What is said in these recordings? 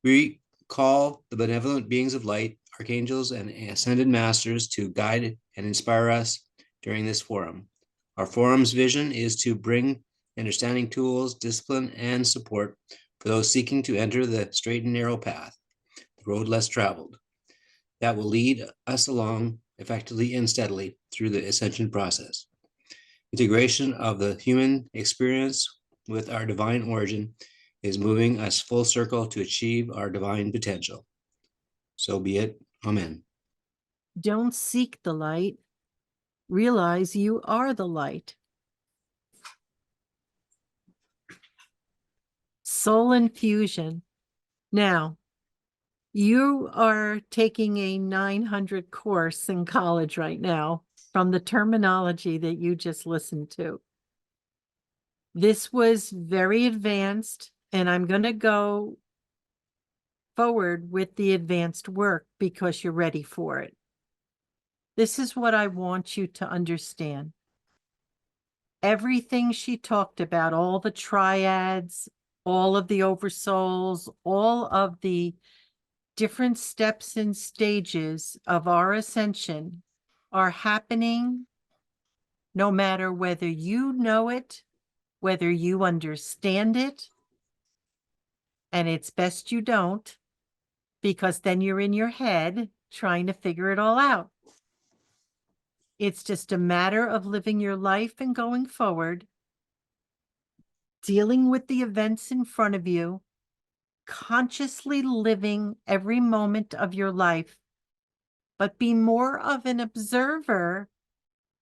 We call the benevolent beings of light, archangels, and ascended masters to guide and inspire us during this forum. Our forum's vision is to bring understanding tools, discipline, and support for those seeking to enter the straight and narrow path, the road less traveled, that will lead us along effectively and steadily through the ascension process. Integration of the human experience with our divine origin is moving us full circle to achieve our divine potential. So be it. Amen. Don't seek the light. Realize you are the light. Soul infusion. Now, you are taking a 900 course in college right now from the terminology that you just listened to. This was very advanced, and I'm going to go forward with the advanced work because you're ready for it. This is what I want you to understand. Everything she talked about, all the triads, all of the oversouls, all of the different steps and stages of our ascension are happening no matter whether you know it, whether you understand it, and it's best you don't, because then you're in your head trying to figure it all out. It's just a matter of living your life and going forward, dealing with the events in front of you, consciously living every moment of your life, but be more of an observer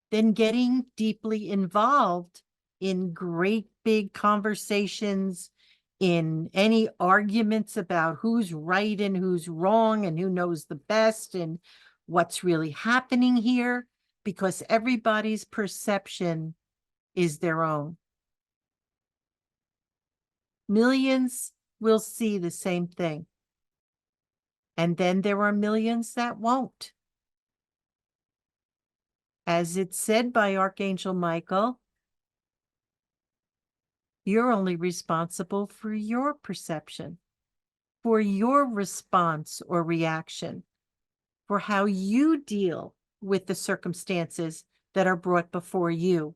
than getting deeply involved in great big conversations, in any arguments about who's right and who's wrong and who knows the best and what's really happening here, because everybody's perception is their own. Millions will see the same thing. And then there are millions that won't. As it's said by Archangel Michael, you're only responsible for your perception, for your response or reaction, for how you deal with the circumstances that are brought before you.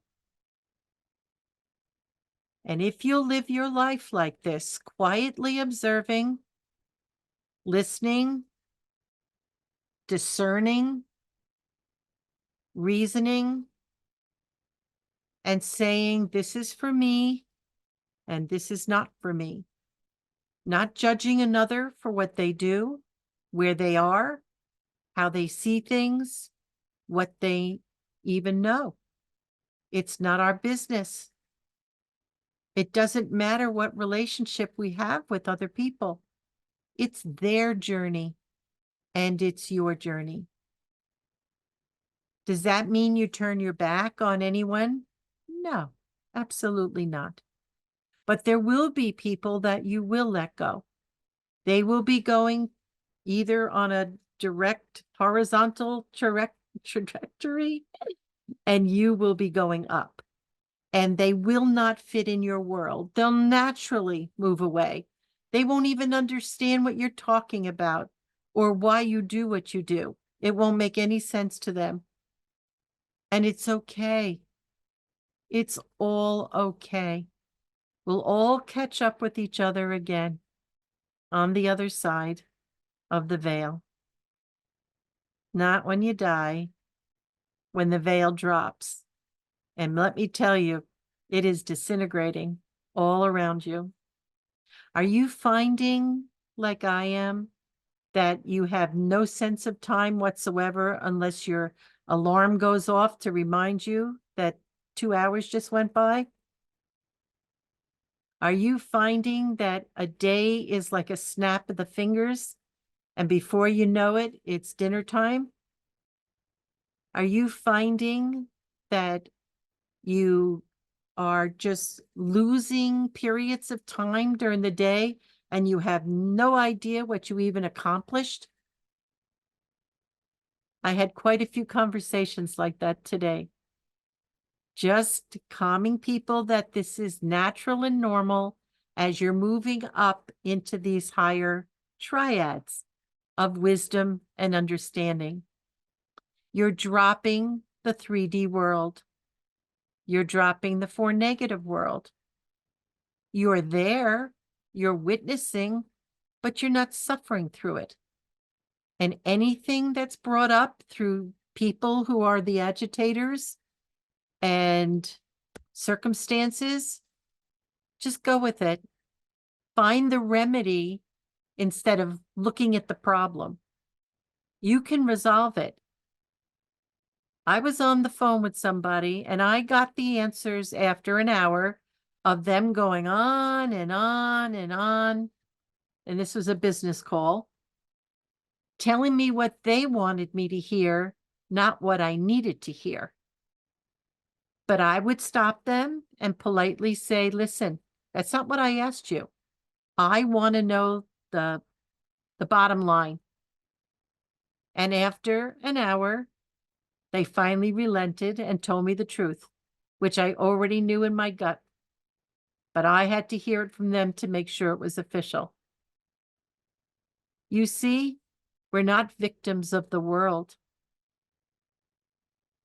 And if you'll live your life like this, quietly observing, listening, discerning, reasoning, and saying, this is for me and this is not for me, not judging another for what they do, where they are, how they see things, what they even know. It's not our business. It doesn't matter what relationship we have with other people. It's their journey and it's your journey. Does that mean you turn your back on anyone? No, absolutely not. But there will be people that you will let go. They will be going either on a direct horizontal trajectory, and you will be going up. And they will not fit in your world. They'll naturally move away. They won't even understand what you're talking about or why you do what you do. It won't make any sense to them. And it's okay. It's all okay. We'll all catch up with each other again on the other side of the veil. Not when you die, when the veil drops. And let me tell you, it is disintegrating all around you. Are you finding, like I am, that you have no sense of time whatsoever unless your alarm goes off to remind you that 2 hours just went by? Are you finding that a day is like a snap of the fingers and before you know it, it's dinner time? Are you finding that you are just losing periods of time during the day and you have no idea what you even accomplished? I had quite a few conversations like that today. Just calming people that this is natural and normal as you're moving up into these higher triads of wisdom and understanding. You're dropping the 3D world. You're dropping the 4 negative world. You're there, you're witnessing, but you're not suffering through it. And anything that's brought up through people who are the agitators and circumstances, just go with it. Find the remedy instead of looking at the problem. You can resolve it. I was on the phone with somebody and I got the answers after an hour of them going on and on and on. And this was a business call, telling me what they wanted me to hear, not what I needed to hear. But I would stop them and politely say, listen, that's not what I asked you. I want to know the bottom line. And after an hour, they finally relented and told me the truth, which I already knew in my gut. But I had to hear it from them to make sure it was official. You see, we're not victims of the world.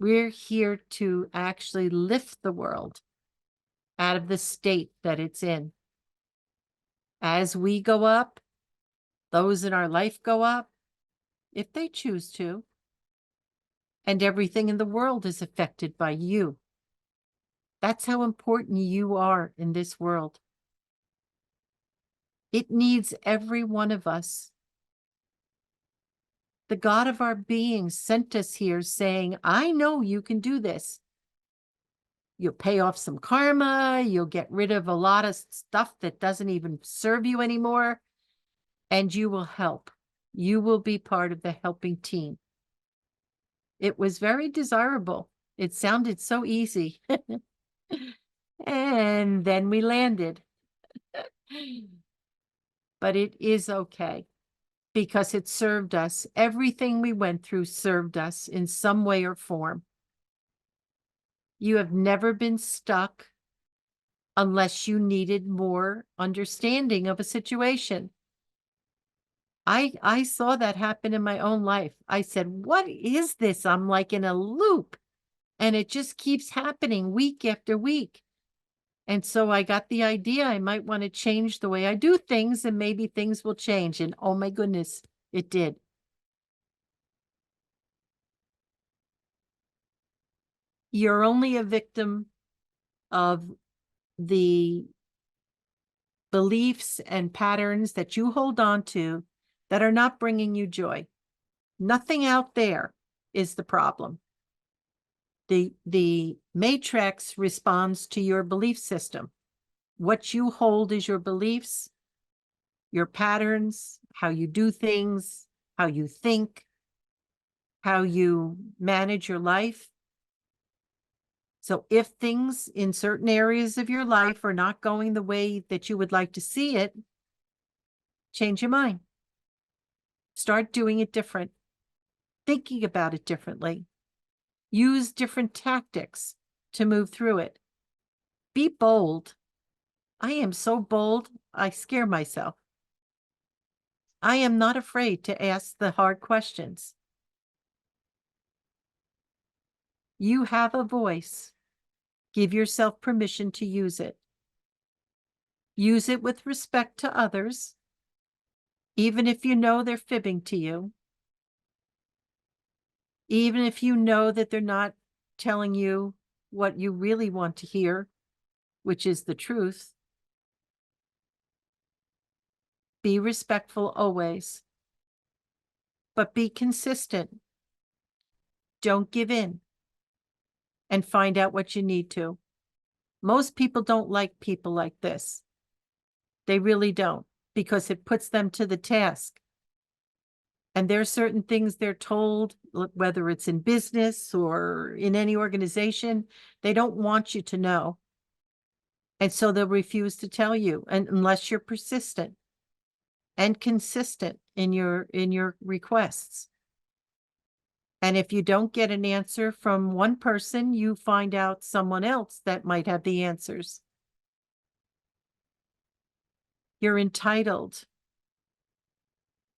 We're here to actually lift the world out of the state that it's in. As we go up, those in our life go up, if they choose to. And everything in the world is affected by you. That's how important you are in this world. It needs every one of us. The God of our being sent us here saying, I know you can do this. You'll pay off some karma. You'll get rid of a lot of stuff that doesn't even serve you anymore. And you will help. You will be part of the helping team. It was very desirable. It sounded so easy. And then we landed. But it is okay because it served us. Everything we went through served us in some way or form. You have never been stuck unless you needed more understanding of a situation. I saw that happen in my own life. I said, what is this? I'm like in a loop and it just keeps happening week after week. And so I got the idea I might want to change the way I do things and maybe things will change. And oh my goodness, it did. You're only a victim of the beliefs and patterns that you hold on to that are not bringing you joy. Nothing out there is the problem. The matrix responds to your belief system. What you hold is your beliefs, your patterns, how you do things, how you think, how you manage your life. So if things in certain areas of your life are not going the way that you would like to see it, change your mind. Start doing it different, thinking about it differently. Use different tactics to move through it. Be bold. I am so bold, I scare myself. I am not afraid to ask the hard questions. You have a voice. Give yourself permission to use it. Use it with respect to others, even if you know they're fibbing to you. Even if you know that they're not telling you what you really want to hear, which is the truth. Be respectful always, but be consistent. Don't give in and find out what you need to. Most people don't like people like this. They really don't, because it puts them to the task. And there are certain things they're told, whether it's in business or in any organization, they don't want you to know. And so they'll refuse to tell you, and unless you're persistent and consistent in your requests. And if you don't get an answer from one person, you find out someone else that might have the answers. You're entitled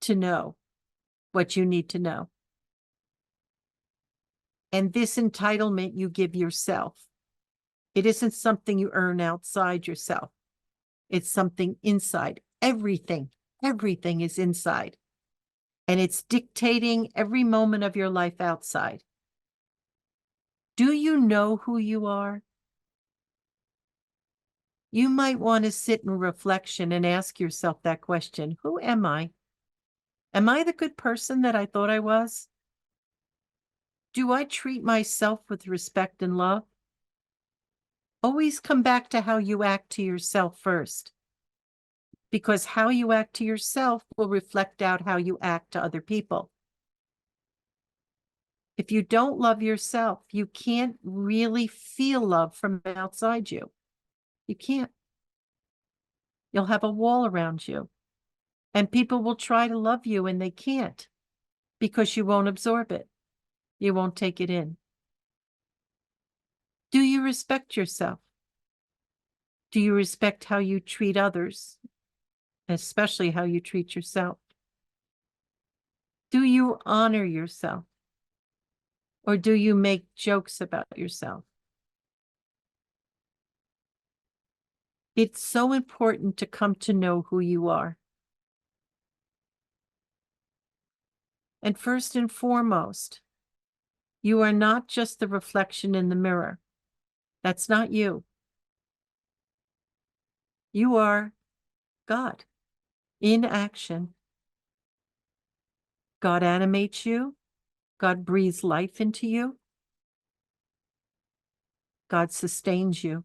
to know what you need to know. And this entitlement you give yourself. It isn't something you earn outside yourself. It's something inside. Everything is inside. And it's dictating every moment of your life outside. Do you know who you are? You might want to sit in reflection and ask yourself that question. Who am I? Am I the good person that I thought I was? Do I treat myself with respect and love? Always come back to how you act to yourself first, because how you act to yourself will reflect out how you act to other people. If you don't love yourself, you can't really feel love from outside you. You can't. You'll have a wall around you, and people will try to love you and they can't, because you won't absorb it. You won't take it in. Do you respect yourself? Do you respect how you treat others, especially how you treat yourself? Do you honor yourself? Or do you make jokes about yourself? It's so important to come to know who you are. And first and foremost, you are not just the reflection in the mirror. That's not you. You are God in action. God animates you. God breathes life into you. God sustains you.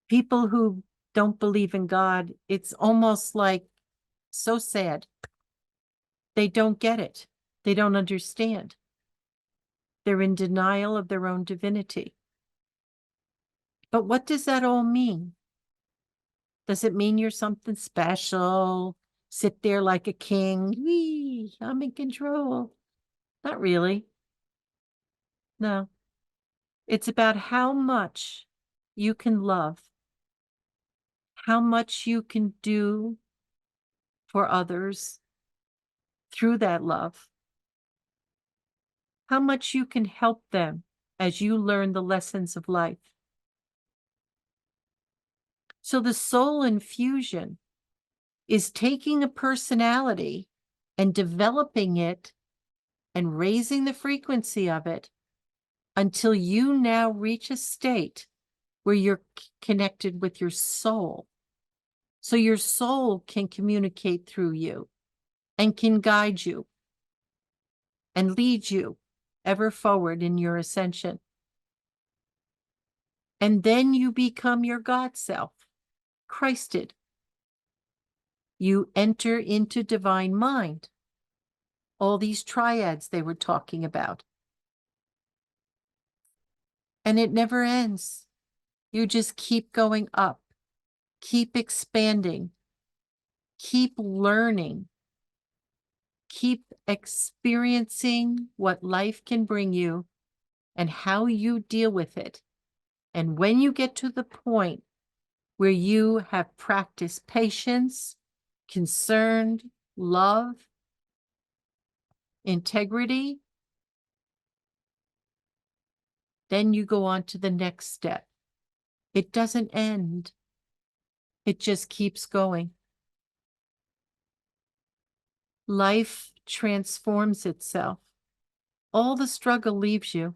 People who don't believe in God, it's almost like so sad. They don't get it. They don't understand. They're in denial of their own divinity. But what does that all mean? Does it mean you're something special? Sit there like a king? Wee, I'm in control. Not really. No. It's about how much you can love, how much you can do for others through that love, how much you can help them as you learn the lessons of life. So the soul infusion is taking a personality and developing it and raising the frequency of it until you now reach a state where you're connected with your soul. So your soul can communicate through you and can guide you and lead you ever forward in your ascension. And then you become your God self, Christed. You enter into divine mind. All these triads they were talking about. And it never ends. You just keep going up, keep expanding, keep learning, keep experiencing what life can bring you and how you deal with it. And when you get to the point where you have practiced patience, concern, love, integrity, then you go on to the next step. It doesn't end. It just keeps going. Life transforms itself. All the struggle leaves you.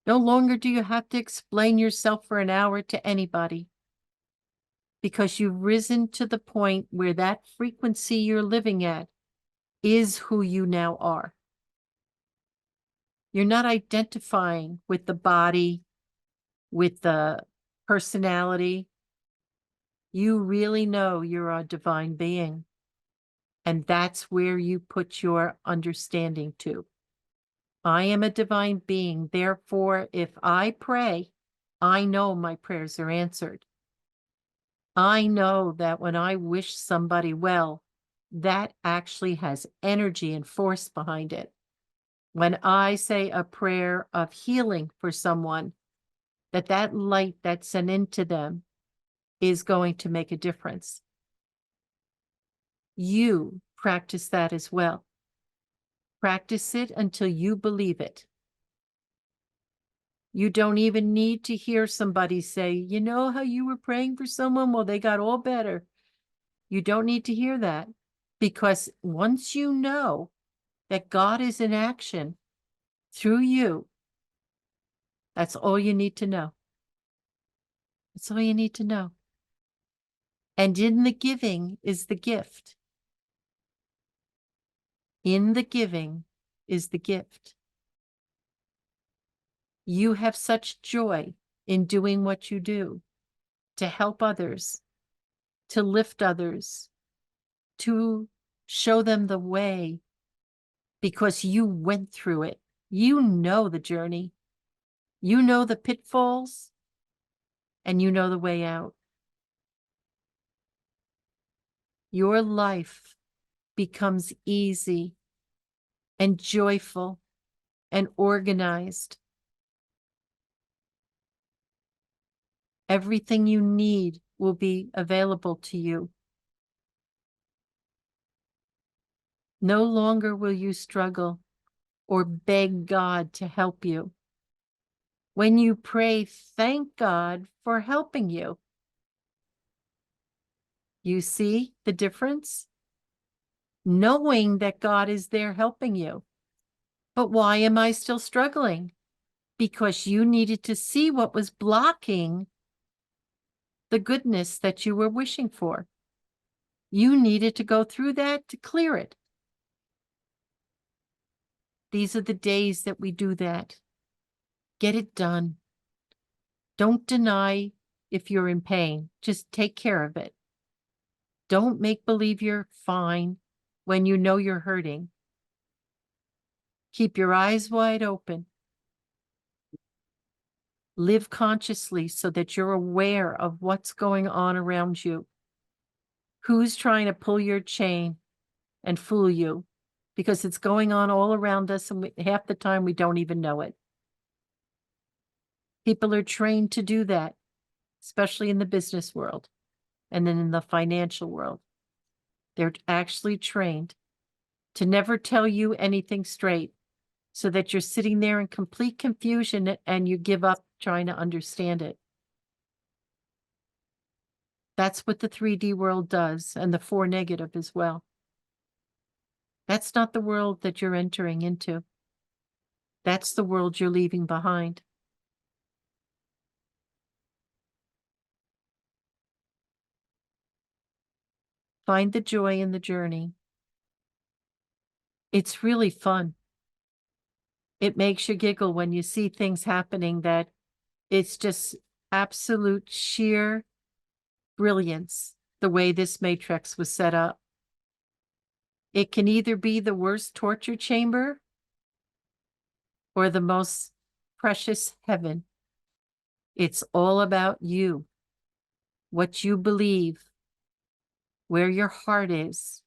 No longer do you have to explain yourself for an hour to anybody, because you've risen to the point where that frequency you're living at is who you now are. You're not identifying with the body, with the personality. You really know you're a divine being. And that's where you put your understanding to. I am a divine being. Therefore, if I pray, I know my prayers are answered. I know that when I wish somebody well, that actually has energy and force behind it. When I say a prayer of healing for someone, that light that's sent into them is going to make a difference. You practice that as well. Practice it until you believe it. You don't even need to hear somebody say, you know how you were praying for someone? Well, they got all better. You don't need to hear that, because once you know that God is in action through you, that's all you need to know. That's all you need to know. And in the giving is the gift. In the giving is the gift. You have such joy in doing what you do, to help others, to lift others, to show them the way, because you went through it. You know the journey. You know the pitfalls, and you know the way out. Your life becomes easy and joyful and organized. Everything you need will be available to you. No longer will you struggle or beg God to help you. When you pray, thank God for helping you. You see the difference? Knowing that God is there helping you. But why am I still struggling? Because you needed to see what was blocking the goodness that you were wishing for. You needed to go through that to clear it. These are the days that we do that. Get it done. Don't deny if you're in pain. Just take care of it. Don't make believe you're fine when you know you're hurting. Keep your eyes wide open. Live consciously so that you're aware of what's going on around you. Who's trying to pull your chain and fool you? Because it's going on all around us, and half the time we don't even know it. People are trained to do that, especially in the business world and then in the financial world. They're actually trained to never tell you anything straight, so that you're sitting there in complete confusion and you give up trying to understand it. That's what the 3D world does, and the 4 negative as well. That's not the world that you're entering into. That's the world you're leaving behind. Find the joy in the journey. It's really fun. It makes you giggle when you see things happening that it's just absolute sheer brilliance, the way this matrix was set up. It can either be the worst torture chamber or the most precious heaven. It's all about you, what you believe, where your heart is,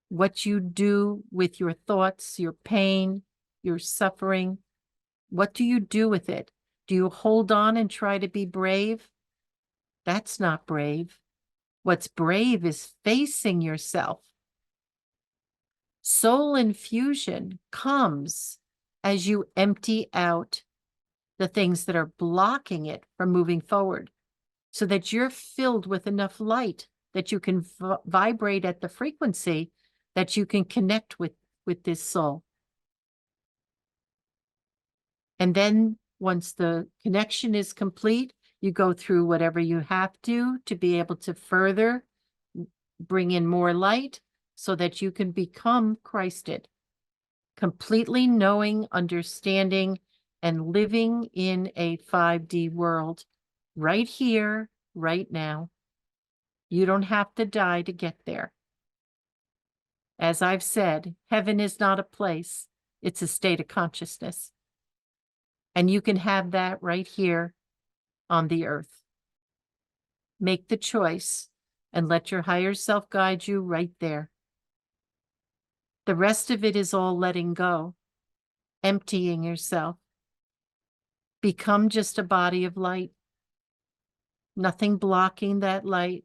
what you do with your thoughts, your pain, your suffering. What do you do with it? Do you hold on and try to be brave? That's not brave. What's brave is facing yourself. Soul infusion comes as you empty out the things that are blocking it from moving forward, so that you're filled with enough light that you can vibrate at the frequency that you can connect with this soul. And then once the connection is complete, you go through whatever you have to be able to further bring in more light so that you can become Christed, completely knowing, understanding, and living in a 5D world right here, right now. You don't have to die to get there. As I've said, heaven is not a place, it's a state of consciousness. And you can have that right here on the earth. Make the choice and let your higher self guide you right there. The rest of it is all letting go, emptying yourself. Become just a body of light. Nothing blocking that light,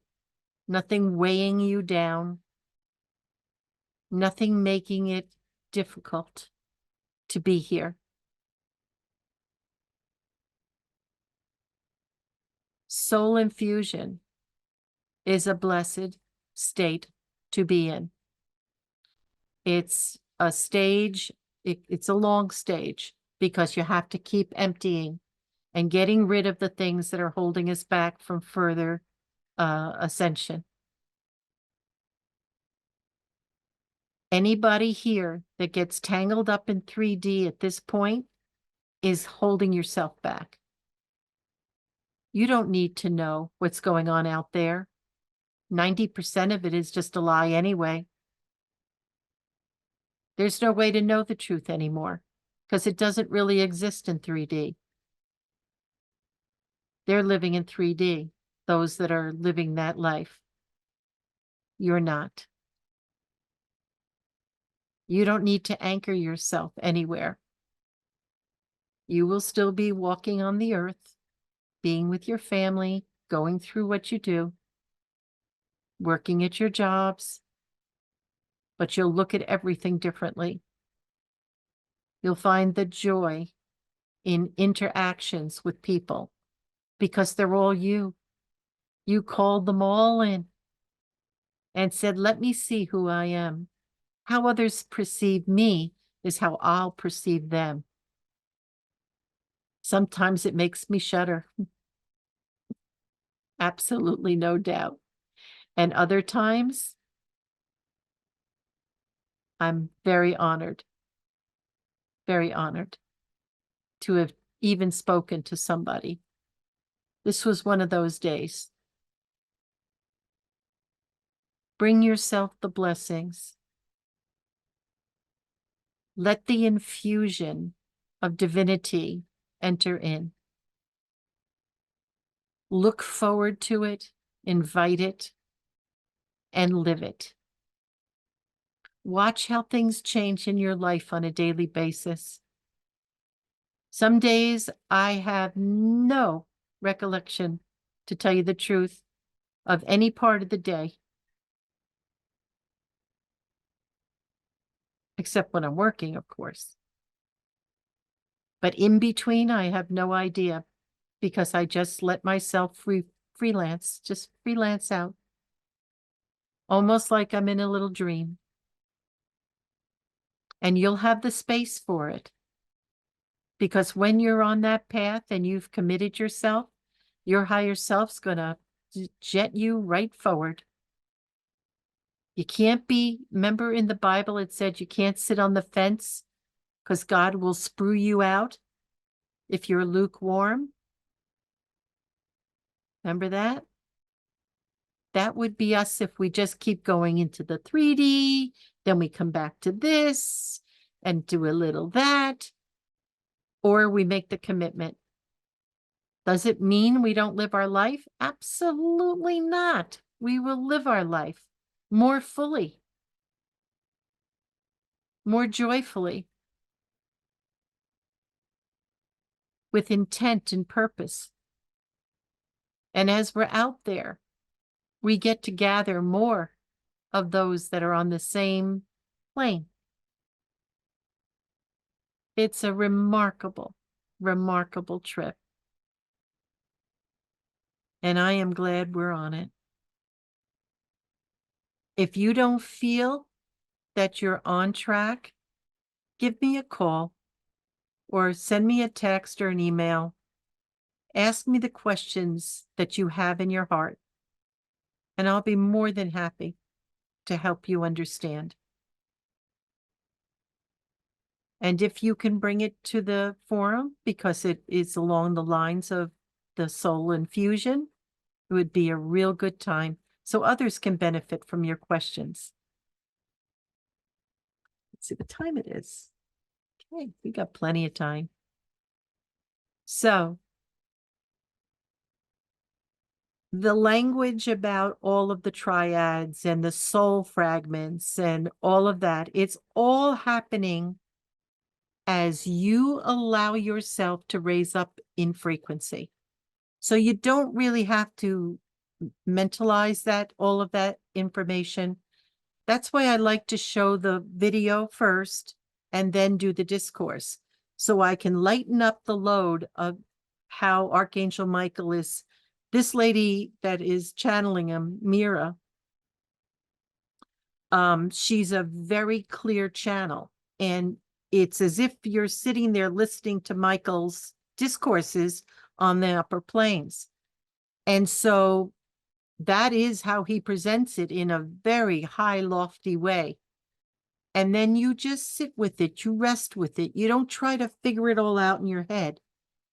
nothing weighing you down. nothing making it difficult to be here. Soul infusion is a blessed state to be in. It's a stage, it's a long stage because you have to keep emptying and getting rid of the things that are holding us back from further ascension. Anybody here that gets tangled up in 3D at this point is holding yourself back. You don't need to know what's going on out there. 90% of it is just a lie anyway. There's no way to know the truth anymore because it doesn't really exist in 3D. They're living in 3D, those that are living that life. You're not. You don't need to anchor yourself anywhere. You will still be walking on the earth, being with your family, going through what you do, working at your jobs, but you'll look at everything differently. You'll find the joy in interactions with people because they're all you. You called them all in and said, let me see who I am. How others perceive me is how I'll perceive them. Sometimes it makes me shudder. Absolutely no doubt. And other times, I'm very honored to have even spoken to somebody. This was one of those days. Bring yourself the blessings. Let the infusion of divinity enter in. Look forward to it, invite it, and live it. Watch how things change in your life on a daily basis. Some days I have no recollection, to tell you the truth, of any part of the day, except when I'm working, of course. But in between, I have no idea because I just let myself freelance, just freelance out. Almost like I'm in a little dream. And you'll have the space for it. Because when you're on that path and you've committed yourself, your higher self's going to jet you right forward. You can't be, remember in the Bible it said you can't sit on the fence because God will sprue you out if you're lukewarm. Remember that? That would be us if we just keep going into the 3D, then we come back to this and do a little that, or we make the commitment. Does it mean we don't live our life? Absolutely not. We will live our life more fully, more joyfully, with intent and purpose. And as we're out there, we get to gather more of those that are on the same plane. It's a remarkable, remarkable trip. And I am glad we're on it. If you don't feel that you're on track, give me a call or send me a text or an email. Ask me the questions that you have in your heart, and I'll be more than happy to help you understand. And if you can bring it to the forum, because it is along the lines of the soul infusion, it would be a real good time so others can benefit from your questions. Let's see what time it is. Okay, we got plenty of time. So, the language about all of the triads and the soul fragments and all of that, it's all happening as you allow yourself to raise up in frequency. So you don't really have to mentalize that, all of that information. That's why I like to show the video first and then do the discourse. So I can lighten up the load of how Archangel Michael is. This lady that is channeling him, Mira, she's a very clear channel. And it's as if you're sitting there listening to Michael's discourses on the upper planes. And so that is how he presents it in a very high, lofty way. And then you just sit with it, you rest with it. You don't try to figure it all out in your head.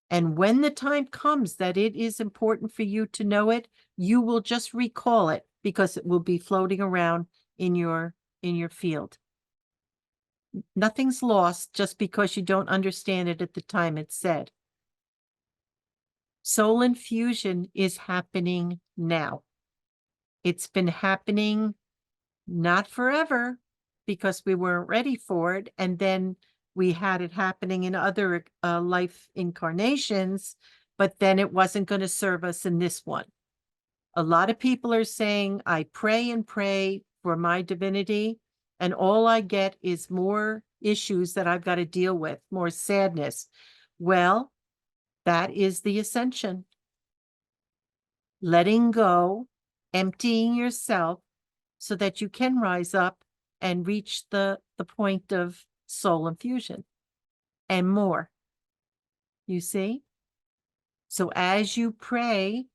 And when the time comes that it is important for you to know it, you will just recall it because it will be floating around in your field. Nothing's lost just because you don't understand it at the time it's said. Soul infusion is happening now. It's been happening not forever because we weren't ready for it. And then we had it happening in other life incarnations, but then it wasn't going to serve us in this one. A lot of people are saying, I pray and pray for my divinity, and all I get is more issues that I've got to deal with, more sadness. Well, that is the ascension. Letting go, emptying yourself so that you can rise up and reach the point of soul infusion and more. You see? So as you pray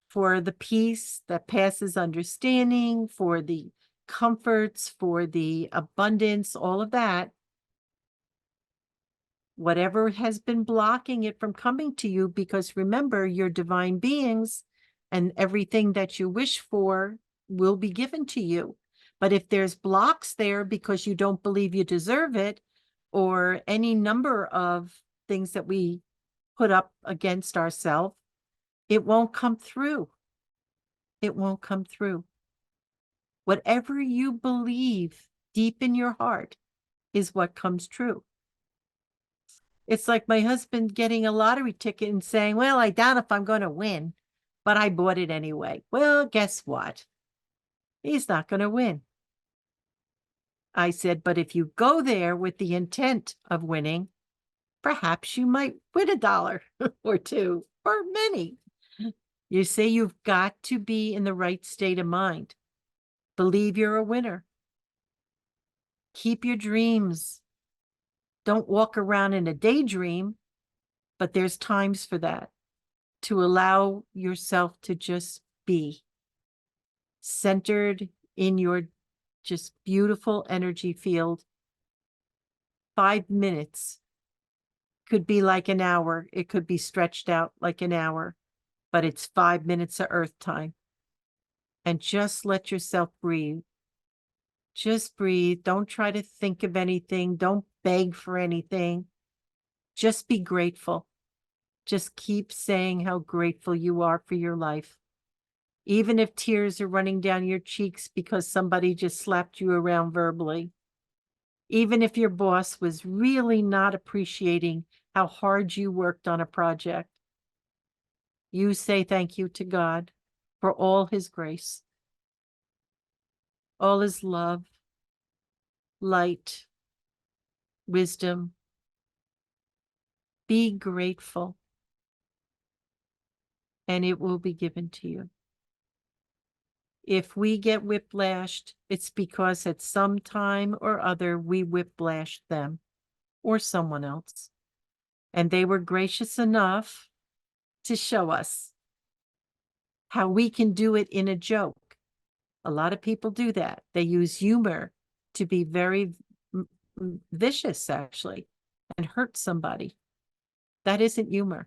for the peace that passes understanding, for the comforts, for the abundance, all of that, whatever has been blocking it from coming to you, because remember, you're divine beings and everything that you wish for will be given to you. But if there's blocks there because you don't believe you deserve it, or any number of things that we put up against ourselves, it won't come through. It won't come through. Whatever you believe deep in your heart is what comes true. It's like my husband getting a lottery ticket and saying, well, I doubt if I'm going to win, but I bought it anyway. Well, guess what? He's not going to win. I said, but if you go there with the intent of winning, perhaps you might win $1 or two or many. You see, you've got to be in the right state of mind. Believe you're a winner. Keep your dreams. Don't walk around in a daydream, but there's times for that, to allow yourself to just be centered in your just beautiful energy field. 5 minutes could be like an hour. It could be stretched out like an hour, but it's 5 minutes of earth time. And just let yourself breathe. Just breathe. Don't try to think of anything. Don't beg for anything. Just be grateful. Just keep saying how grateful you are for your life. Even if tears are running down your cheeks because somebody just slapped you around verbally. Even if your boss was really not appreciating how hard you worked on a project. You say thank you to God for all his grace, all his love, light, wisdom. Be grateful, and it will be given to you. If we get whiplashed, it's because at some time or other we whiplashed them or someone else. And they were gracious enough to show us how we can do it in a joke. A lot of people do that. They use humor to be very vicious, actually, and hurt somebody. That isn't humor.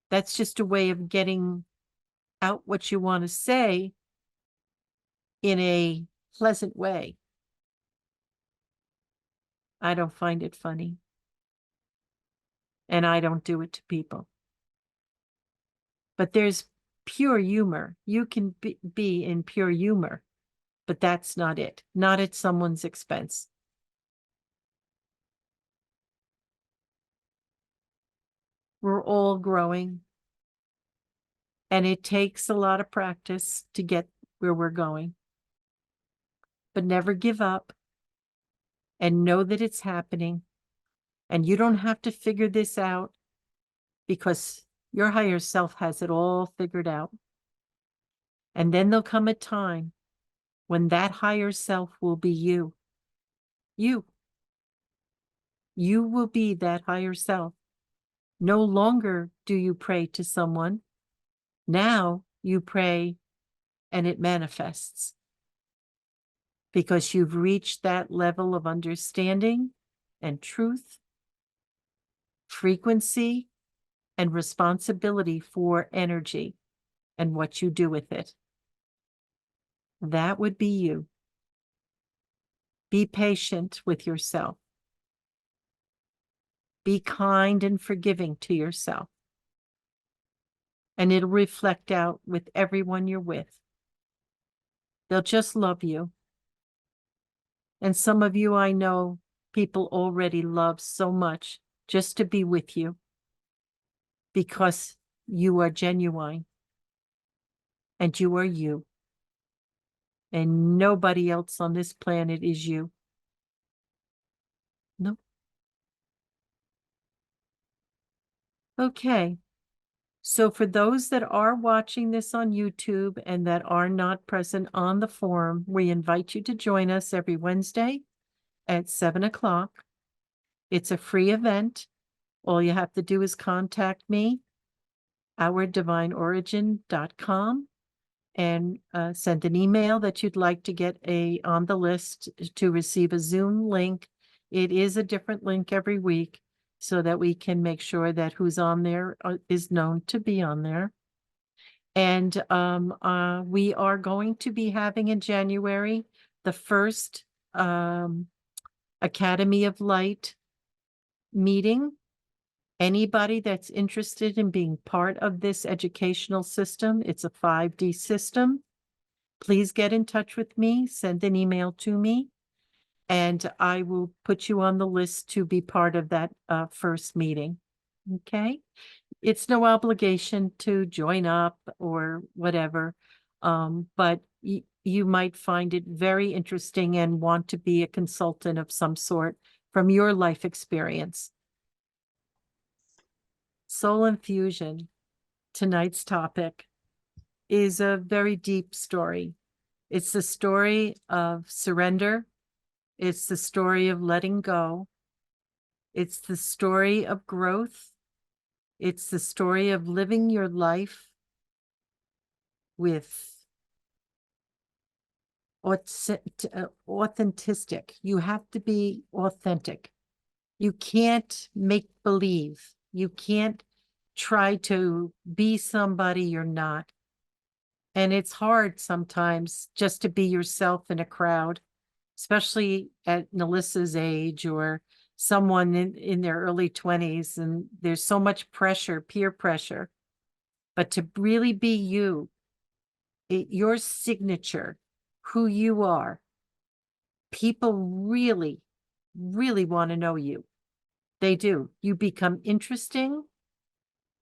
That's just a way of getting out what you want to say in a pleasant way. I don't find it funny. And I don't do it to people. But there's pure humor. You can be in pure humor, but that's not it. Not at someone's expense. We're all growing. And it takes a lot of practice to get where we're going. but never give up, and know that it's happening. And you don't have to figure this out, because your higher self has it all figured out. And then there'll come a time when that higher self will be you. You. You will be that higher self. No longer do you pray to someone. Now you pray and it manifests, because you've reached that level of understanding and truth, frequency, and responsibility for energy and what you do with it. That would be you. Be patient with yourself. Be kind and forgiving to yourself. And it'll reflect out with everyone you're with. They'll just love you. And some of you, I know, people already love so much just to be with you, because you are genuine and you are you. And nobody else on this planet is you. No. Okay. So for those that are watching this on YouTube and that are not present on the forum, we invite you to join us every Wednesday at 7 o'clock. It's a free event. All you have to do is contact me, ourdivineorigin.com, and send an email that you'd like to get on the list to receive a Zoom link. It is a different link every week, so that we can make sure that who's on there is known to be on there. And we are going to be having in January the first Academy of Light meeting. Anybody that's interested in being part of this educational system, it's a 5D system, please get in touch with me, send an email to me, and I will put you on the list to be part of that first meeting. Okay? It's no obligation to join up or whatever, but you might find it very interesting and want to be a consultant of some sort from your life experience. Soul Infusion, tonight's topic, is a very deep story. It's the story of surrender. It's the story of letting go. It's the story of growth. It's the story of living your life with authentic. You have to be authentic. You can't make believe. You can't try to be somebody you're not. And it's hard sometimes just to be yourself in a crowd, especially at Melissa's age or someone in their early 20s. And there's so much pressure, peer pressure. But to really be you, your signature, who you are, people really, really want to know you. They do. You become interesting,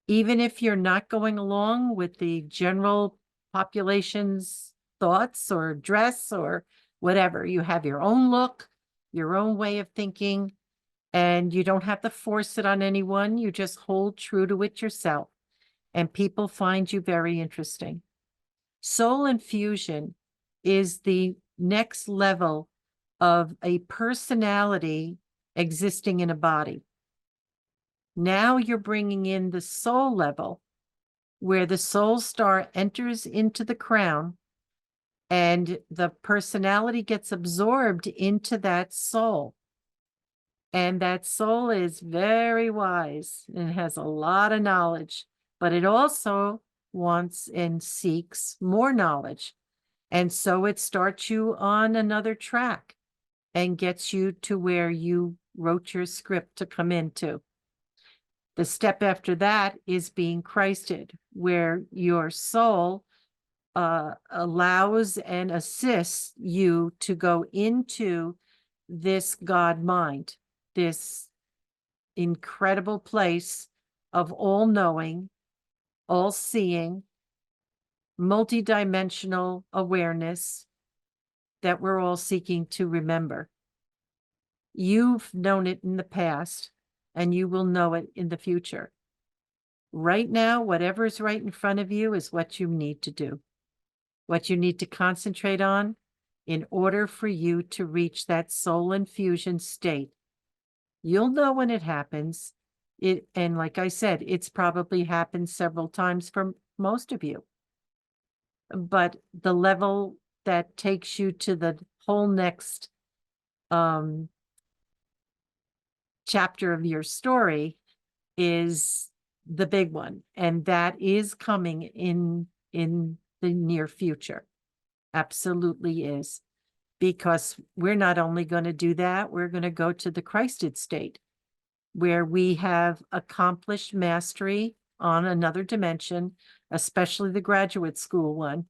even if you're not going along with the general population's thoughts or dress or whatever. You have your own look, your own way of thinking, and you don't have to force it on anyone. You just hold true to it yourself, and people find you very interesting. Soul Infusion is the next level of a personality existing in a body. Now you're bringing in the soul level, where the soul star enters into the crown and the personality gets absorbed into that soul. And that soul is very wise and has a lot of knowledge, but it also wants and seeks more knowledge. And so it starts you on another track and gets you to where you wrote your script to come into. The step after that is being Christed, where your soul allows and assists you to go into this God mind, this incredible place of all knowing, all seeing, multidimensional awareness, that we're all seeking to remember. You've known it in the past, and you will know it in the future. Right now, whatever's right in front of you is what you need to do, what you need to concentrate on in order for you to reach that soul infusion state. You'll know when it happens. And like I said, it's probably happened several times for most of you. But the level that takes you to the whole next chapter of your story is the big one, and that is coming in the near future. Absolutely is. Because we're not only going to do that, we're going to go to the Christed state where we have accomplished mastery on another dimension, especially the graduate school one.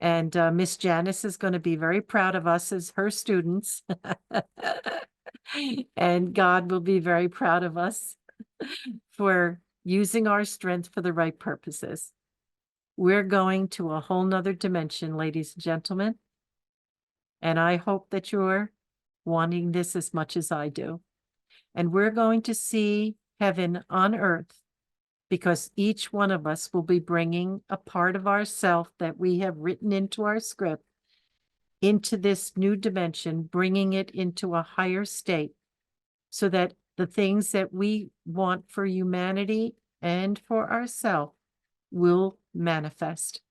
And Miss Janice is going to be very proud of us as her students. And God will be very proud of us for using our strength for the right purposes. We're going to a whole nother dimension, ladies and gentlemen. And I hope that you're wanting this as much as I do. And we're going to see heaven on earth because each one of us will be bringing a part of ourself that we have written into our script into this new dimension, bringing it into a higher state so that the things that we want for humanity and for ourselves will manifest.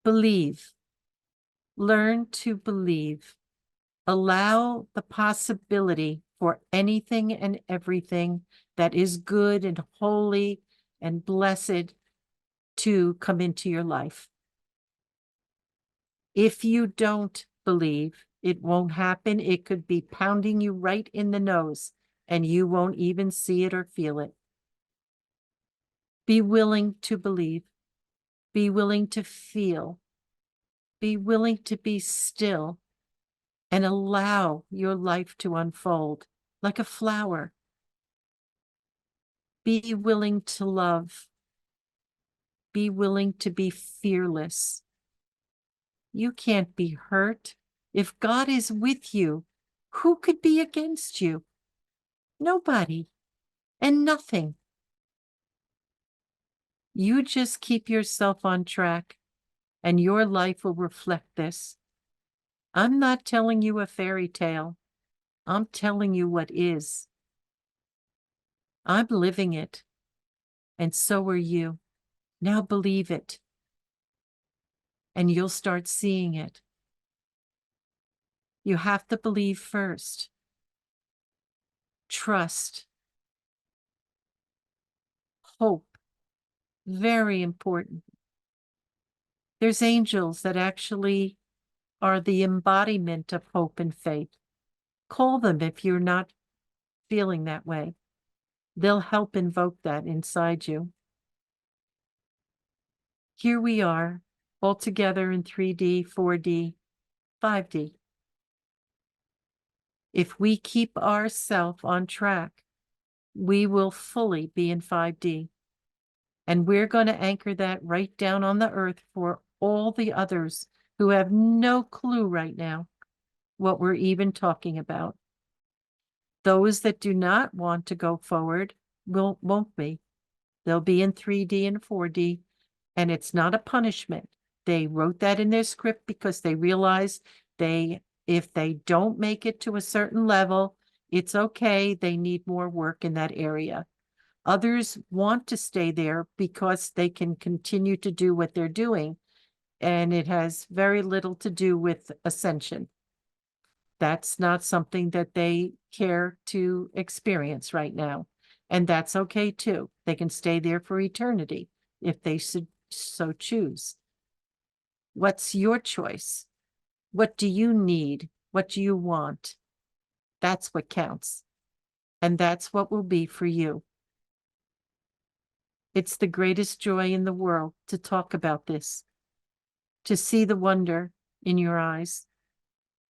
Believe. Learn to believe. Allow the possibility for anything and everything that is good and holy and blessed to come into your life. If you don't believe, it won't happen. It could be pounding you right in the nose, and you won't even see it or feel it. Be willing to believe. Be willing to feel. Be willing to be still and allow your life to unfold like a flower. Be willing to love. Be willing to be fearless. You can't be hurt. If God is with you, who could be against you? Nobody and nothing. You just keep yourself on track and your life will reflect this. I'm not telling you a fairy tale. I'm telling you what is. I'm living it, and so are you. Now believe it, and you'll start seeing it. You have to believe first. Trust. Hope. Very important. There's angels that actually are the embodiment of hope and faith. Call them if you're not feeling that way. They'll help invoke that inside you. Here we are, all together in 3D, 4D, 5D. If we keep ourselves on track, we will fully be in 5D. And we're going to anchor that right down on the earth for all the others who have no clue right now what we're even talking about. Those that do not want to go forward won't be. They'll be in 3D and 4D, and it's not a punishment. They wrote that in their script because they realized if they don't make it to a certain level, it's okay. They need more work in that area. Others want to stay there because they can continue to do what they're doing, and it has very little to do with ascension. That's not something that they care to experience right now. And that's okay too. They can stay there for eternity if they so choose. What's your choice? What do you need? What do you want? That's what counts. And that's what will be for you. It's the greatest joy in the world to talk about this, to see the wonder in your eyes,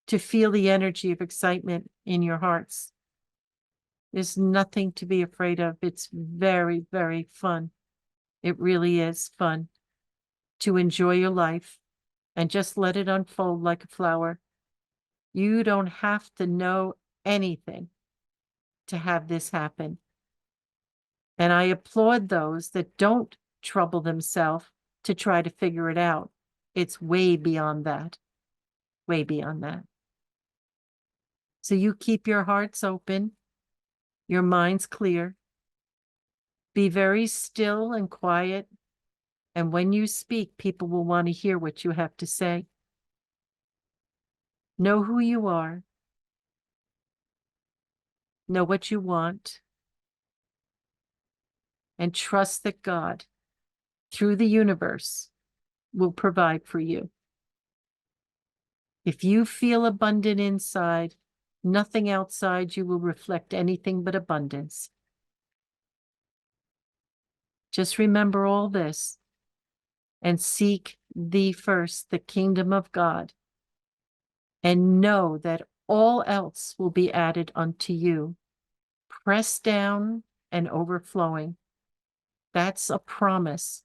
to feel the energy of excitement in your hearts. There's nothing to be afraid of. It's very, very fun. It really is fun to enjoy your life and just let it unfold like a flower. You don't have to know anything to have this happen. And I applaud those that don't trouble themselves to try to figure it out. It's way beyond that, way beyond that. So you keep your hearts open, your minds clear, be very still and quiet. And when you speak, people will want to hear what you have to say. Know who you are. Know what you want. And trust that God, through the universe, will provide for you. If you feel abundant inside, nothing outside you will reflect anything but abundance. Just remember all this and seek thee first, the kingdom of God, and know that all else will be added unto you, pressed down and overflowing. That's a promise.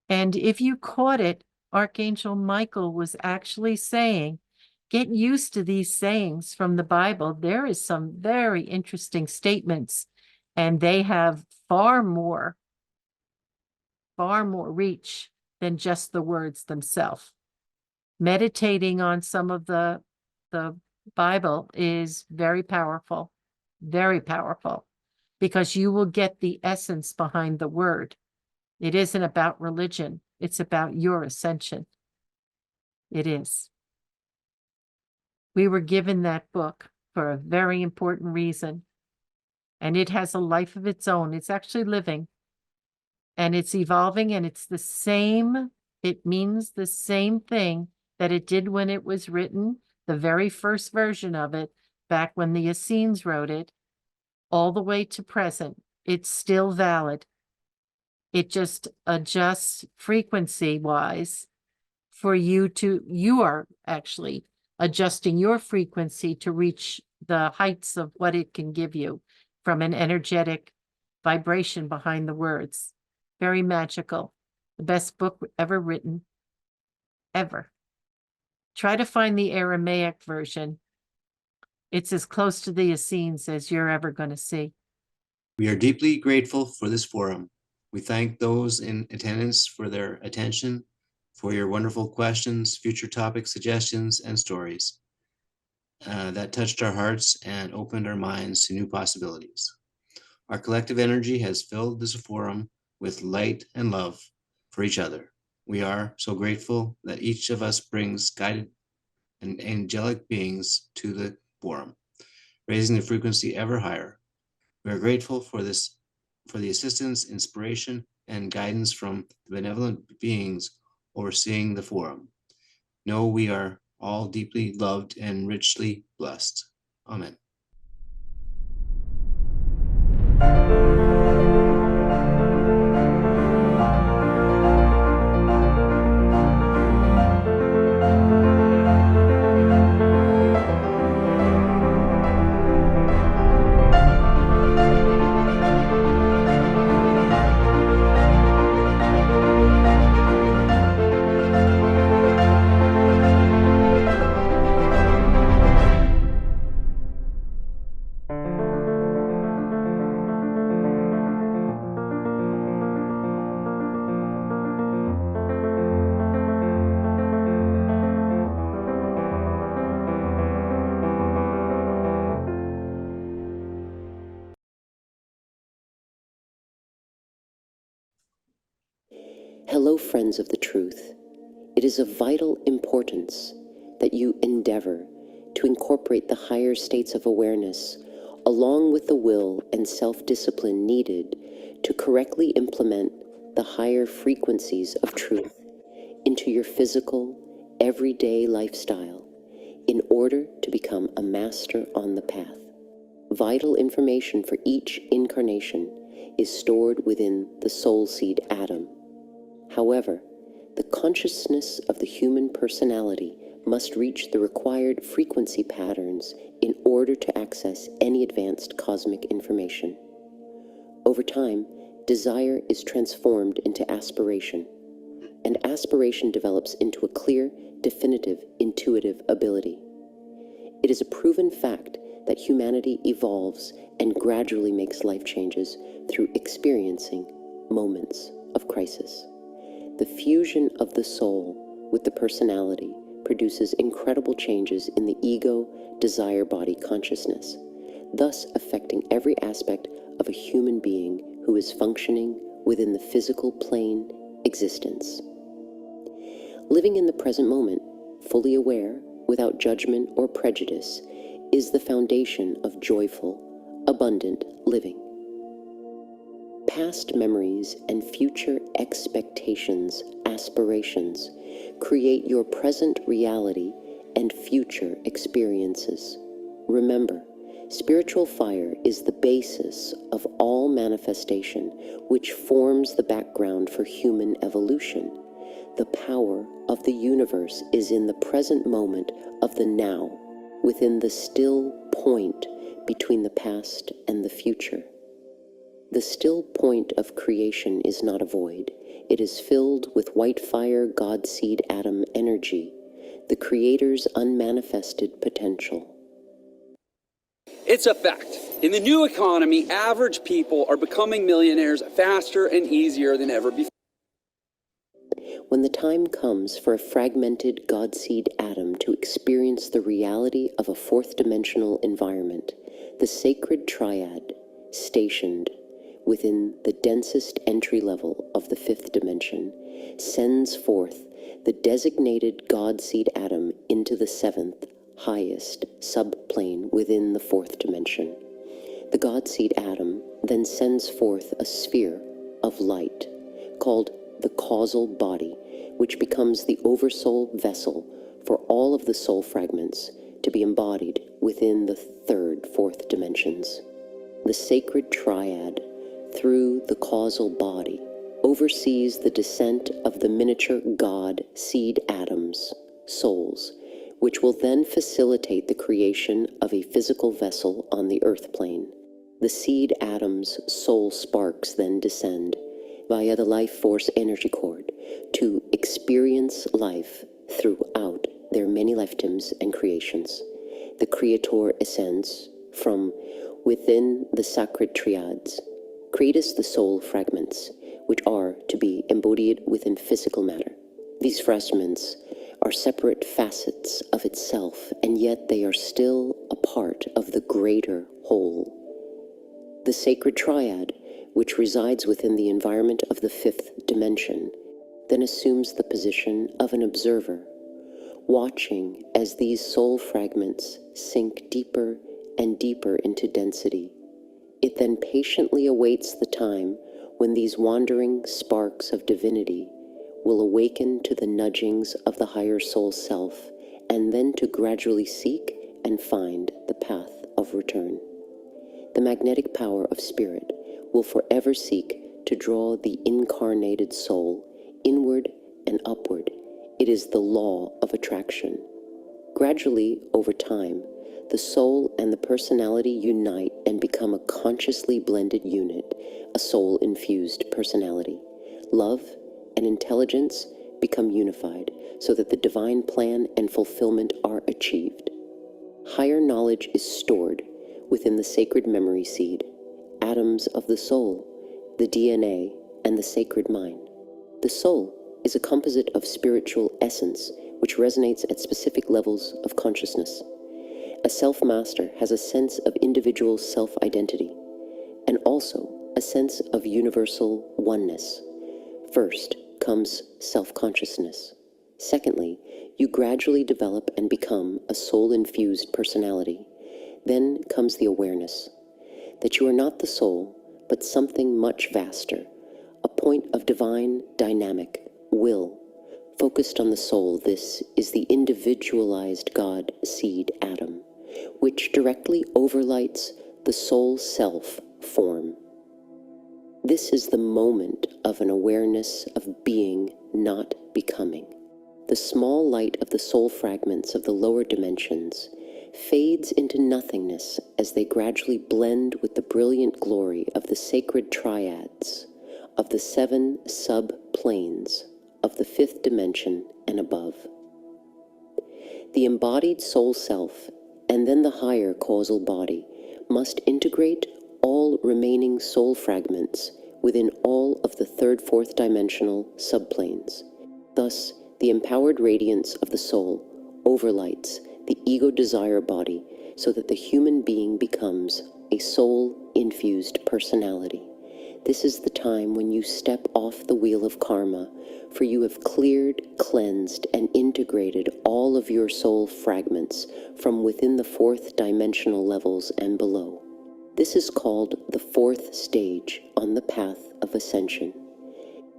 And if you caught it, Archangel Michael was actually saying, get used to these sayings from the Bible. There is some very interesting statements, and they have far more reach than just the words themselves. Meditating on some of the Bible is very powerful, because you will get the essence behind the word. It isn't about religion. It's about your ascension. It is. We were given that book for a very important reason, and it has a life of its own. It's actually living, and it's evolving, and it's the same. It means the same thing that it did when it was written, the very first version of it, back when the Essenes wrote it, all the way to present. It's still valid. It just adjusts frequency-wise for you are actually adjusting your frequency to reach the heights of what it can give you from an energetic vibration behind the words. Very magical. The best book ever written, ever. Try to find the Aramaic version. It's as close to the Essenes as you're ever going to see. We are deeply grateful for this forum. We thank those in attendance for their attention, for your wonderful questions, future topic suggestions, and stories that touched our hearts and opened our minds to new possibilities. Our collective energy has filled this forum with light and love for each other. We are so grateful that each of us brings guided and angelic beings to the forum, raising the frequency ever higher. We are grateful for the assistance, inspiration, and guidance from the benevolent beings overseeing the forum. Know we are all deeply loved and richly blessed. Amen. Hello, friends of the truth. It is of vital importance that you endeavor to incorporate the higher states of awareness along with the will and self-discipline needed to correctly implement the higher frequencies of truth into your physical, everyday lifestyle in order to become a master on the path. Vital information for each incarnation is stored within the soul seed atom. However, the consciousness of the human personality must reach the required frequency patterns in order to access any advanced cosmic information. Over time, desire is transformed into aspiration. and aspiration develops into a clear, definitive, intuitive ability. It is a proven fact that humanity evolves and gradually makes life changes through experiencing moments of crisis. The fusion of the soul with the personality produces incredible changes in the ego, desire body consciousness, thus affecting every aspect of a human being who is functioning within the physical plane existence. Living in the present moment, fully aware, without judgment or prejudice, is the foundation of joyful, abundant living. Past memories and future expectations, aspirations, create your present reality and future experiences. Remember, spiritual fire is the basis of all manifestation, which forms the background for human evolution. The power of the universe is in the present moment of the now, within the still point between the past and the future. The still point of creation is not a void. It is filled with white fire, God seed atom energy, the Creator's unmanifested potential. It's a fact. In the new economy, average people are becoming millionaires faster and easier than ever before. When the time comes for a fragmented God seed atom to experience the reality of a fourth dimensional environment, the sacred triad, stationed within the densest entry level of the fifth dimension, sends forth the designated God seed atom into the seventh, highest subplane within the fourth dimension. The God seed atom then sends forth a sphere of light called the causal body, which becomes the oversoul vessel for all of the soul fragments to be embodied within the third, fourth dimensions. The sacred triad, through the causal body, oversees the descent of the miniature God seed atoms, souls, which will then facilitate the creation of a physical vessel on the earth plane. The seed atoms' soul sparks then descend via the life force energy cord to experience life throughout their many lifetimes and creations. The Creator ascends from within the sacred triads, creates the soul fragments, which are to be embodied within physical matter. These fragments are separate facets of itself, and yet they are still a part of the greater whole. The sacred triad, which resides within the environment of the fifth dimension, then assumes the position of an observer, watching as these soul fragments sink deeper and deeper into density. It then patiently awaits the time when these wandering sparks of divinity will awaken to the nudgings of the higher soul self, and then to gradually seek and find the path of return. The magnetic power of spirit will forever seek to draw the incarnated soul inward and upward. It is the law of attraction. Gradually, over time, the soul and the personality unite and become a consciously blended unit, a soul-infused personality. Love and intelligence become unified so that the divine plan and fulfillment are achieved. Higher knowledge is stored within the sacred memory seed, atoms of the soul, the DNA, and the sacred mind. The soul is a composite of spiritual essence which resonates at specific levels of consciousness. A self-master has a sense of individual self-identity and also a sense of universal oneness. First comes self-consciousness. Secondly, you gradually develop and become a soul-infused personality. Then comes the awareness that you are not the soul, but something much vaster, a point of divine dynamic will focused on the soul. This is the individualized God seed atom, which directly overlights the soul self form. This is the moment of an awareness of being, not becoming. The small light of the soul fragments of the lower dimensions fades into nothingness as they gradually blend with the brilliant glory of the sacred triads of the 7 sub-planes of the fifth dimension and above. The embodied soul self, and then the higher causal body, must integrate all remaining soul fragments within all of the third, fourth dimensional subplanes. Thus, the empowered radiance of the soul overlights the ego desire body so that the human being becomes a soul-infused personality. This is the time when you step off the wheel of karma, for you have cleared, cleansed, and integrated all of your soul fragments from within the fourth dimensional levels and below. This is called the fourth stage on the path of ascension.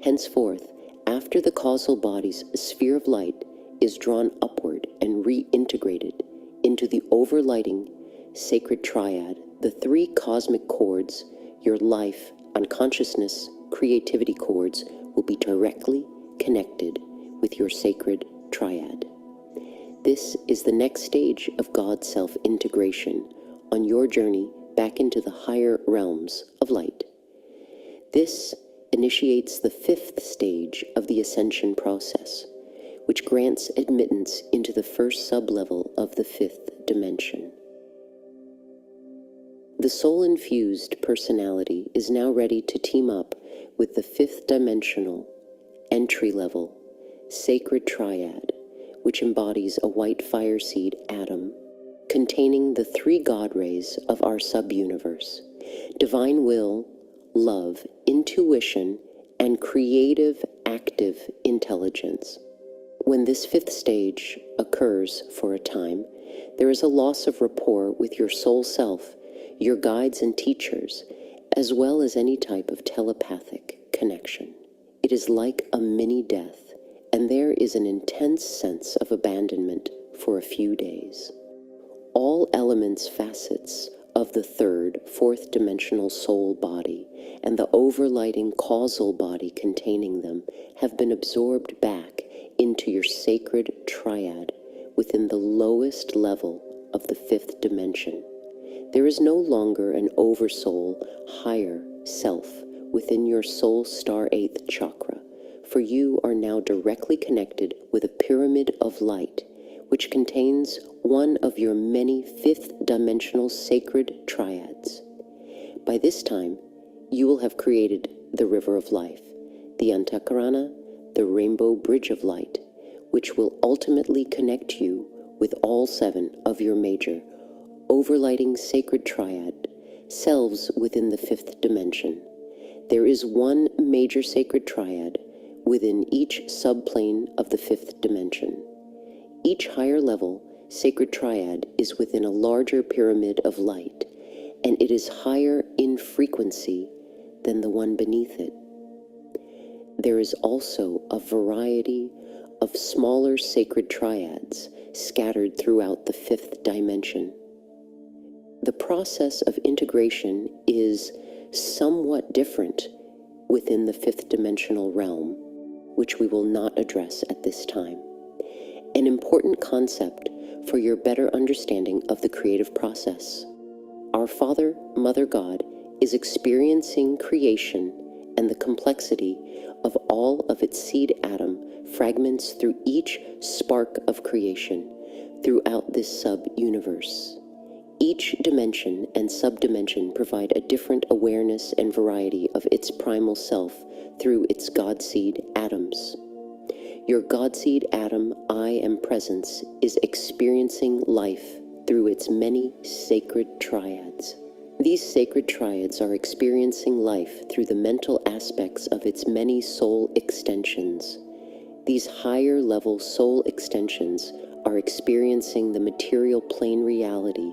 Henceforth, after the causal body's sphere of light is drawn upward and reintegrated into the overlighting sacred triad, the three cosmic chords, your life, unconsciousness, creativity chords, will be directly connected with your sacred triad. This is the next stage of God's self-integration on your journey back into the higher realms of light. This initiates the fifth stage of the ascension process, which grants admittance into the first sublevel of the fifth dimension. The soul-infused personality is now ready to team up with the fifth dimensional entry-level sacred triad, which embodies a white fire seed atom containing the three God rays of our sub-universe: divine will, love, intuition, and creative, active intelligence. When this fifth stage occurs for a time, there is a loss of rapport with your soul self, your guides and teachers, as well as any type of telepathic connection. It is like a mini-death, and there is an intense sense of abandonment for a few days. All elements, facets of the third, fourth dimensional soul body and the overlighting causal body containing them have been absorbed back into your sacred triad within the lowest level of the fifth dimension. There is no longer an oversoul, higher self within your soul star eighth chakra, for you are now directly connected with a pyramid of light, which contains one of your many fifth dimensional sacred triads. By this time, you will have created the river of life, the Antakarana, the rainbow bridge of light, which will ultimately connect you with all seven of your major overlighting sacred triad selves within the fifth dimension. There is one major sacred triad within each subplane of the fifth dimension. Each higher level sacred triad is within a larger pyramid of light, and it is higher in frequency than the one beneath it. There is also a variety of smaller sacred triads scattered throughout the fifth dimension. The process of integration is somewhat different within the fifth dimensional realm, which we will not address at this time. An important concept for your better understanding of the creative process. Our Father, Mother God, is experiencing creation and the complexity of all of its seed atom fragments through each spark of creation throughout this sub-universe. Each dimension and sub-dimension provide a different awareness and variety of its primal self through its God seed atoms. Your God seed atom, I Am Presence, is experiencing life through its many sacred triads. These sacred triads are experiencing life through the mental aspects of its many soul extensions. These higher level soul extensions are experiencing the material plane reality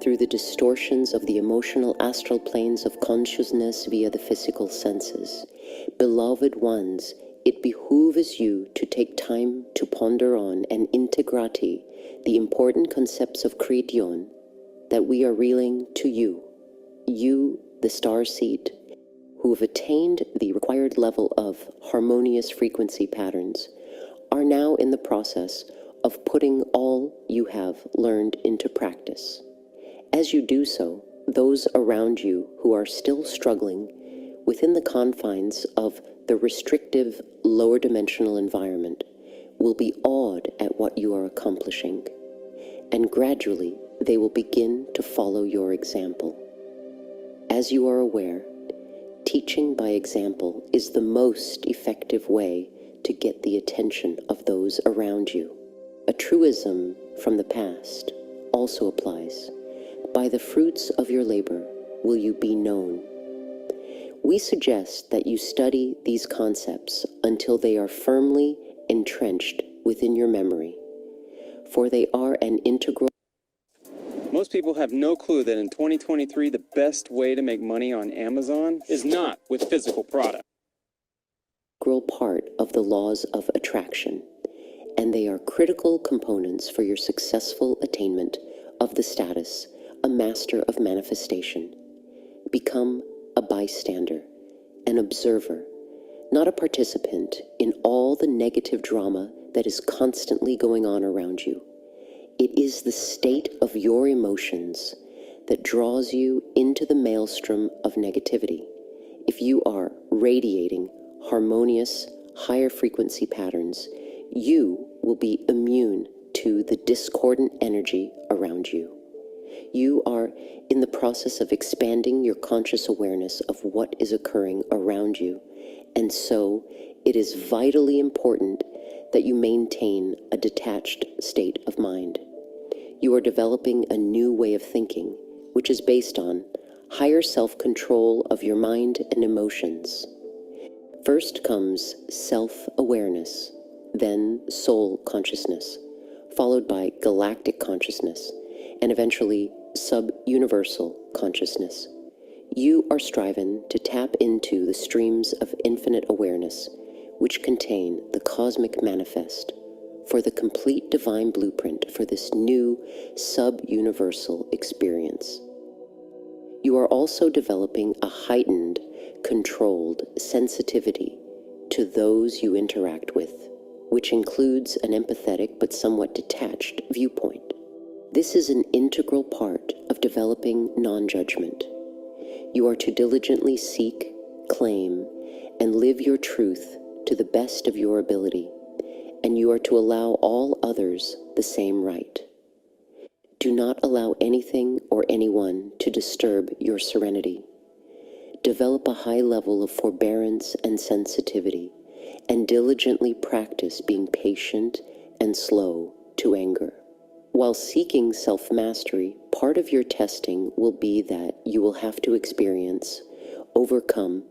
through the distortions of the emotional astral planes of consciousness via the physical senses. Beloved ones, it behooves you to take time to ponder on and integrate the important concepts of creation that we are reeling to you, the star seed, who have attained the required level of harmonious frequency patterns, are now in the process of putting all you have learned into practice. As you do so, those around you who are still struggling within the confines of the restrictive lower dimensional environment, will be awed at what you are accomplishing, and gradually they will begin to follow your example. As you are aware, teaching by example is the most effective way to get the attention of those around you. A truism from the past also applies. By the fruits of your labor will you be known. We suggest that you study these concepts until they are firmly entrenched within your memory, for they are an integral. Most people have no clue that in 2023, the best way to make money on Amazon is not with physical products. Part of the laws of attraction, and they are critical components for your successful attainment of the status, a master of manifestation. Become a bystander, an observer, not a participant in all the negative drama that is constantly going on around you. It is the state of your emotions that draws you into the maelstrom of negativity. If you are radiating harmonious, higher frequency patterns, you will be immune to the discordant energy around you. You are in the process of expanding your conscious awareness of what is occurring around you, and so it is vitally important that you maintain a detached state of mind. You are developing a new way of thinking, which is based on higher self-control of your mind and emotions. First comes self-awareness, then soul consciousness, followed by galactic consciousness, and eventually sub-universal consciousness. You are striving to tap into the streams of infinite awareness, which contain the cosmic manifest for the complete divine blueprint for this new sub-universal experience. You are also developing a heightened, controlled sensitivity to those you interact with, which includes an empathetic but somewhat detached viewpoint. This is an integral part of developing non-judgment. You are to diligently seek, claim, and live your truth to the best of your ability, and you are to allow all others the same right. Do not allow anything or anyone to disturb your serenity. Develop a high level of forbearance and sensitivity, and diligently practice being patient and slow to anger. While seeking self-mastery, part of your testing will be that you will have to experience, overcome,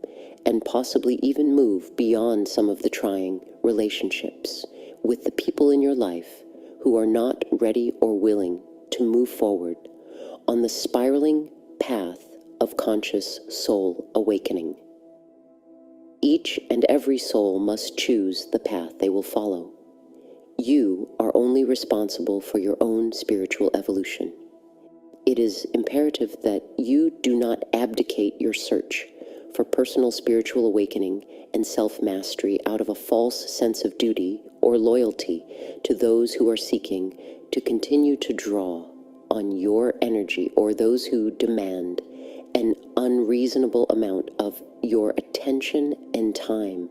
and possibly even move beyond some of the trying relationships with the people in your life who are not ready or willing to move forward on the spiraling path of conscious soul awakening. Each and every soul must choose the path they will follow. You are only responsible for your own spiritual evolution. It is imperative that you do not abdicate your search for personal spiritual awakening and self-mastery out of a false sense of duty or loyalty to those who are seeking to continue to draw on your energy, or those who demand an unreasonable amount of your attention and time.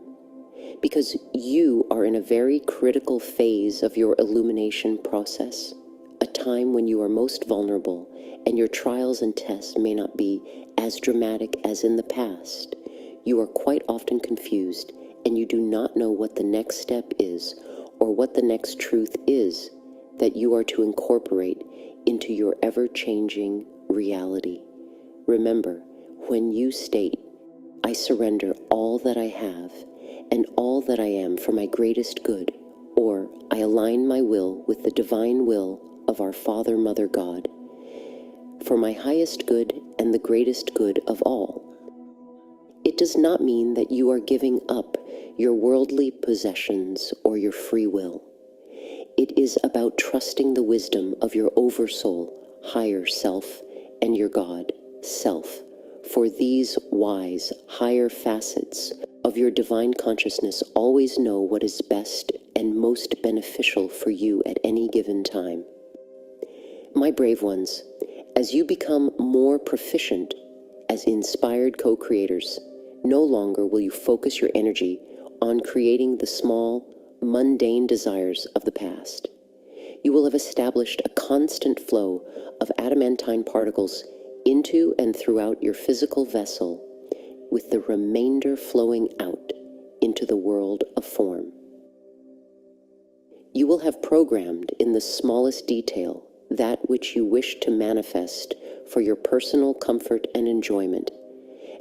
Because you are in a very critical phase of your illumination process, a time when you are most vulnerable and your trials and tests may not be as dramatic as in the past. You are quite often confused and you do not know what the next step is or what the next truth is that you are to incorporate into your ever-changing reality. Remember, when you state, "I surrender all that I have and all that I am for my greatest good," or "I align my will with the divine will of our Father, Mother, God, for my highest good and the greatest good of all," it does not mean that you are giving up your worldly possessions or your free will. It is about trusting the wisdom of your oversoul, higher self, and your God, self, for these wise, higher facets of your divine consciousness always know what is best and most beneficial for you at any given time. My brave ones, as you become more proficient as inspired co-creators, No longer will you focus your energy on creating the small, mundane desires of the past. You will have established a constant flow of adamantine particles into and throughout your physical vessel, with the remainder flowing out into the world of form. You will have programmed in the smallest detail that which you wish to manifest for your personal comfort and enjoyment,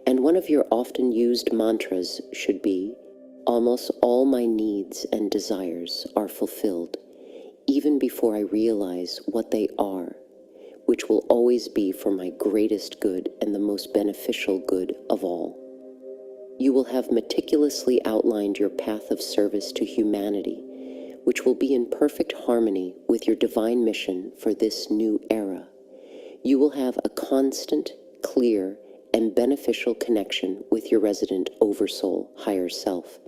and one of your often used mantras should be, "Almost all my needs and desires are fulfilled, even before I realize what they are, which will always be for my greatest good and the most beneficial good of all." You will have meticulously outlined your path of service to humanity, which will be in perfect harmony with your divine mission for this new era. You will have a constant, clear, and beneficial connection with your resident oversoul, higher self,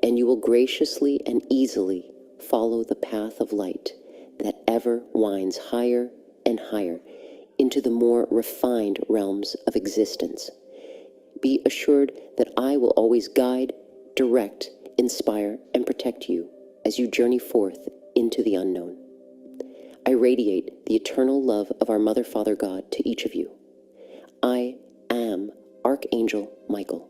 and you will graciously and easily follow the path of light that ever winds higher and higher into the more refined realms of existence. Be assured that I will always guide, direct, inspire, and protect you as you journey forth into the unknown. I radiate the eternal love of our Mother, Father, God to each of you. I am Archangel Michael.